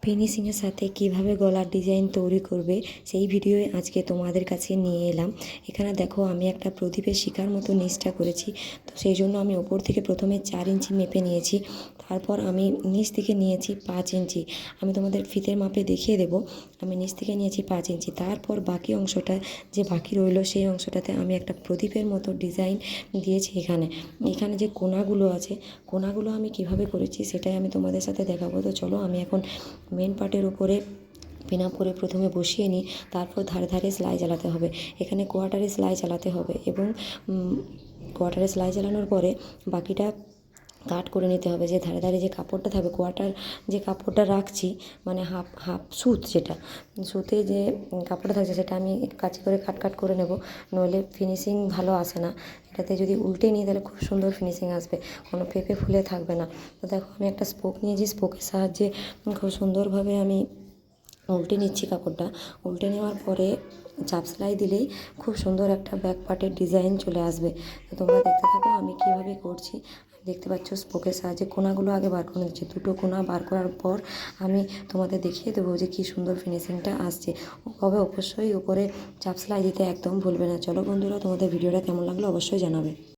ফিনিশিংয়ের সাথে কিভাবে গলার ডিজাইন তৈরি করবে সেই ভিডিওই আজকে তোমাদের কাছে নিয়ে এলাম। এখানে দেখো আমি একটা প্রদীপের শিখার মতো নিচটা করেছি, তো সেই জন্য আমি ওপর থেকে প্রথমে 4 ইঞ্চি মেপে নিয়েছি। তারপর আমি নিচ থেকে নিয়েছি 5 ইঞ্চি। আমি তোমাদের ফিতের মাপে দেখিয়ে দেবো। আমি নিচ থেকে নিয়েছি 5 ইঞ্চি। তারপর বাকি অংশটা যে বাকি রইলো সেই অংশটাতে আমি একটা প্রদীপের মতো ডিজাইন দিয়েছি। এখানে যে কোণাগুলো আছে, কোণাগুলো আমি কিভাবে করেছি সেটাই আমি তোমাদের সাথে দেখাবো। তো চলো আমি এখন মেন পার্টের উপরে পিন আপ করে প্রথমে বসিয়ে নিই। তারপর ধারে ধারে সেলাই চালাতে হবে। এখানে কোয়ার্টারে সেলাই চালাতে হবে এবং কোয়ার্টারে সেলাই চালানোর পরে বাকিটা কাট করে নিতে হবে। যে ধারে ধারে যে কাপড়টা থাকবে, কোয়ার্টার যে কাপড়টা রাখছি মানে হাফ হাফ সুত, যেটা সুতে যে কাপড়টা থাকছে সেটা আমি কাছে করে কাট করে নেব, নইলে ফিনিশিং ভালো আসে না। এটাতে যদি উল্টে নিই তাহলে খুব সুন্দর ফিনিশিং আসবে, কোনো পেঁপে ফুলে থাকবে না। তো দেখো আমি একটা স্পোক নিয়েছি, স্পোকের সাহায্যে খুব সুন্দরভাবে আমি উল্টে নিচ্ছি কাপড়টা। উল্টে নেওয়ার পরে চাপ সেলাই দিলেই খুব সুন্দর একটা ব্যাক পার্টের ডিজাইন চলে আসবে। তো তোমরা দেখতে থাকো আমি কীভাবে করছি। দেখতে পাচ্ছ স্পোকের সাহায্যে কোণাগুলো আগে বার করে নিচ্ছি। দুটো কোণা বার করার পর আমি তোমাদের দেখিয়ে দেবো যে কী সুন্দর ফিনিশিংটা আসছে। তবে অবশ্যই উপরে চাপ সেলাই দিতে একদম ভুলবে না। চলো বন্ধুরা, তোমাদের ভিডিওটা কেমন লাগলো অবশ্যই জানাবে।